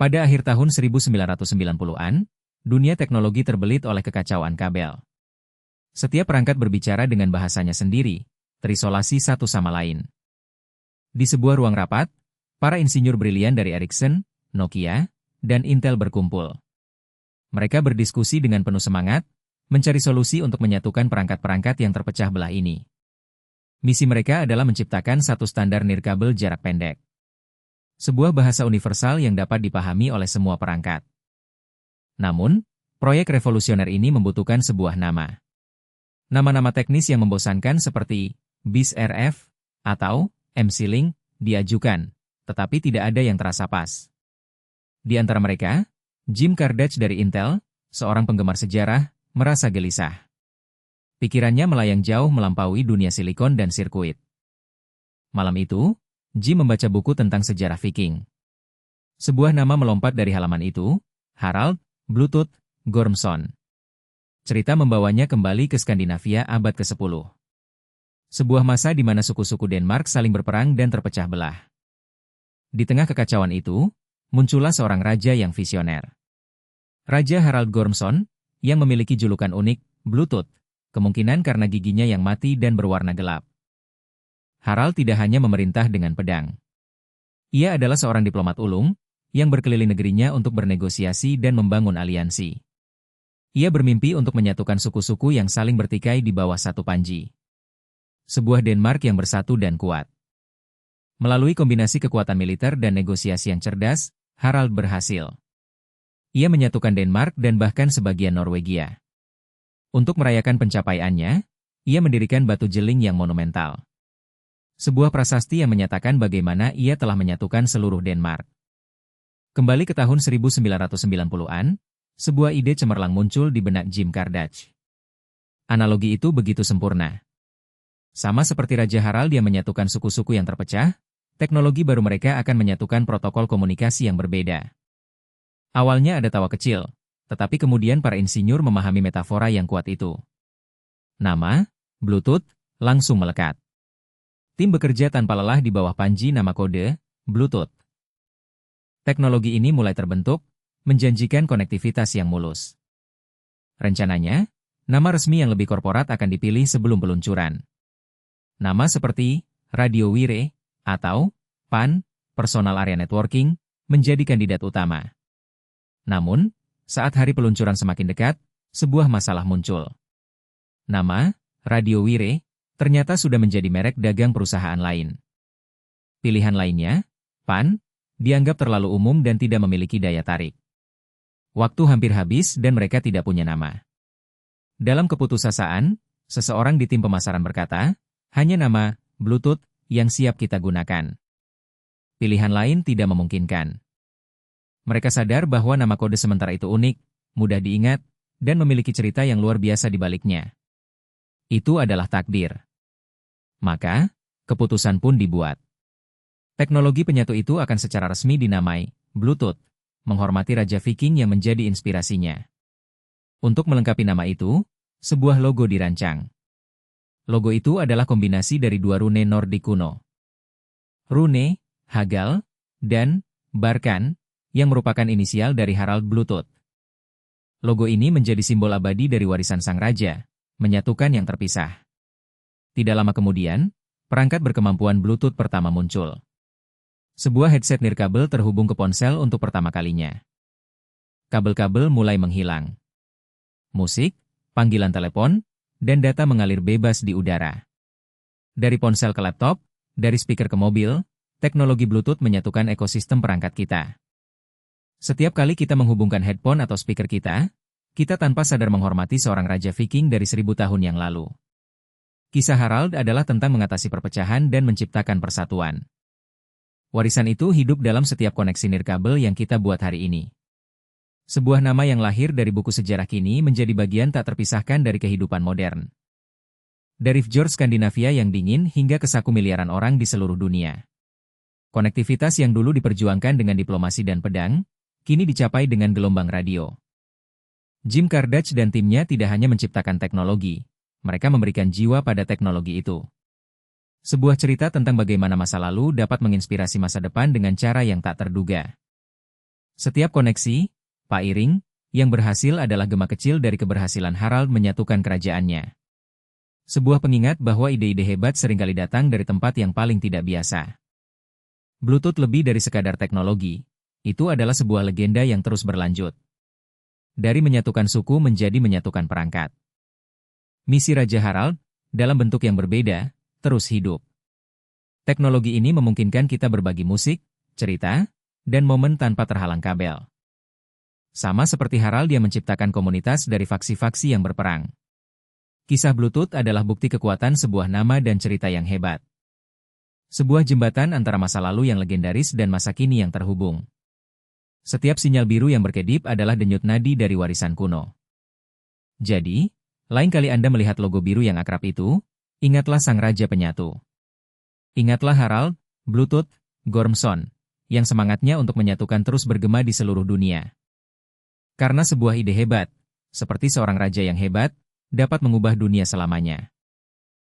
Pada akhir tahun 1990-an, dunia teknologi terbelit oleh kekacauan kabel. Setiap perangkat berbicara dengan bahasanya sendiri, terisolasi satu sama lain. Di sebuah ruang rapat, para insinyur brilian dari Ericsson, Nokia, dan Intel berkumpul. Mereka berdiskusi dengan penuh semangat, mencari solusi untuk menyatukan perangkat-perangkat yang terpecah belah ini. Misi mereka adalah menciptakan satu standar nirkabel jarak pendek. Sebuah bahasa universal yang dapat dipahami oleh semua perangkat. Namun, proyek revolusioner ini membutuhkan sebuah nama. Nama-nama teknis yang membosankan seperti BIS-RF atau MC-Link diajukan, tetapi tidak ada yang terasa pas. Di antara mereka, Jim Kardach dari Intel, seorang penggemar sejarah, merasa gelisah. Pikirannya melayang jauh melampaui dunia silikon dan sirkuit. Malam itu, Jim membaca buku tentang sejarah Viking. Sebuah nama melompat dari halaman itu, Harald Bluetooth Gormson. Cerita membawanya kembali ke Skandinavia abad ke-10. Sebuah masa di mana suku-suku Denmark saling berperang dan terpecah belah. Di tengah kekacauan itu, muncullah seorang raja yang visioner. Raja Harald Gormson, yang memiliki julukan unik, Bluetooth, kemungkinan karena giginya yang mati dan berwarna gelap. Harald tidak hanya memerintah dengan pedang. Ia adalah seorang diplomat ulung, yang berkeliling negerinya untuk bernegosiasi dan membangun aliansi. Ia bermimpi untuk menyatukan suku-suku yang saling bertikai di bawah satu panji. Sebuah Denmark yang bersatu dan kuat. Melalui kombinasi kekuatan militer dan negosiasi yang cerdas, Harald berhasil. Ia menyatukan Denmark dan bahkan sebagian Norwegia. Untuk merayakan pencapaiannya, ia mendirikan batu jeling yang monumental. Sebuah prasasti yang menyatakan bagaimana ia telah menyatukan seluruh Denmark. Kembali ke tahun 1990-an, sebuah ide cemerlang muncul di benak Jim Kardach. Analogi itu begitu sempurna. Sama seperti Raja Harald yang menyatukan suku-suku yang terpecah, teknologi baru mereka akan menyatukan protokol komunikasi yang berbeda. Awalnya ada tawa kecil, tetapi kemudian para insinyur memahami metafora yang kuat itu. Nama, Bluetooth, langsung melekat. Tim bekerja tanpa lelah di bawah panji nama kode, Bluetooth. Teknologi ini mulai terbentuk, menjanjikan konektivitas yang mulus. Rencananya, nama resmi yang lebih korporat akan dipilih sebelum peluncuran. Nama seperti Radio Wire atau PAN, Personal Area Networking, menjadi kandidat utama. Namun, saat hari peluncuran semakin dekat, sebuah masalah muncul. Nama, Radio Wire, ternyata sudah menjadi merek dagang perusahaan lain. Pilihan lainnya, PAN, dianggap terlalu umum dan tidak memiliki daya tarik. Waktu hampir habis dan mereka tidak punya nama. Dalam keputusasaan, seseorang di tim pemasaran berkata, hanya nama, Bluetooth, yang siap kita gunakan. Pilihan lain tidak memungkinkan. Mereka sadar bahwa nama kode sementara itu unik, mudah diingat, dan memiliki cerita yang luar biasa di baliknya. Itu adalah takdir. Maka, keputusan pun dibuat. Teknologi penyatu itu akan secara resmi dinamai Bluetooth, menghormati Raja Viking yang menjadi inspirasinya. Untuk melengkapi nama itu, sebuah logo dirancang. Logo itu adalah kombinasi dari dua rune Nordik kuno. Rune, Hagal, dan Barkan, yang merupakan inisial dari Harald Bluetooth. Logo ini menjadi simbol abadi dari warisan sang raja, menyatukan yang terpisah. Tidak lama kemudian, perangkat berkemampuan Bluetooth pertama muncul. Sebuah headset nirkabel terhubung ke ponsel untuk pertama kalinya. Kabel-kabel mulai menghilang. Musik, panggilan telepon, dan data mengalir bebas di udara. Dari ponsel ke laptop, dari speaker ke mobil, teknologi Bluetooth menyatukan ekosistem perangkat kita. Setiap kali kita menghubungkan headphone atau speaker kita tanpa sadar menghormati seorang Raja Viking dari 1000 tahun yang lalu. Kisah Harald adalah tentang mengatasi perpecahan dan menciptakan persatuan. Warisan itu hidup dalam setiap koneksi nirkabel yang kita buat hari ini. Sebuah nama yang lahir dari buku sejarah kini menjadi bagian tak terpisahkan dari kehidupan modern. Dari fjord Skandinavia yang dingin hingga ke saku miliaran orang di seluruh dunia. Konektivitas yang dulu diperjuangkan dengan diplomasi dan pedang, kini dicapai dengan gelombang radio. Jim Kardach dan timnya tidak hanya menciptakan teknologi, mereka memberikan jiwa pada teknologi itu. Sebuah cerita tentang bagaimana masa lalu dapat menginspirasi masa depan dengan cara yang tak terduga. Setiap koneksi, pairing, yang berhasil adalah gema kecil dari keberhasilan Harald menyatukan kerajaannya. Sebuah pengingat bahwa ide-ide hebat seringkali datang dari tempat yang paling tidak biasa. Bluetooth lebih dari sekadar teknologi, itu adalah sebuah legenda yang terus berlanjut. Dari menyatukan suku menjadi menyatukan perangkat. Misi Raja Harald, dalam bentuk yang berbeda, terus hidup. Teknologi ini memungkinkan kita berbagi musik, cerita, dan momen tanpa terhalang kabel. Sama seperti Harald yang menciptakan komunitas dari faksi-faksi yang berperang. Kisah Bluetooth adalah bukti kekuatan sebuah nama dan cerita yang hebat. Sebuah jembatan antara masa lalu yang legendaris dan masa kini yang terhubung. Setiap sinyal biru yang berkedip adalah denyut nadi dari warisan kuno. Jadi, lain kali Anda melihat logo biru yang akrab itu, ingatlah sang raja penyatu. Ingatlah Harald, Bluetooth, Gormson, yang semangatnya untuk menyatukan terus bergema di seluruh dunia. Karena sebuah ide hebat, seperti seorang raja yang hebat, dapat mengubah dunia selamanya.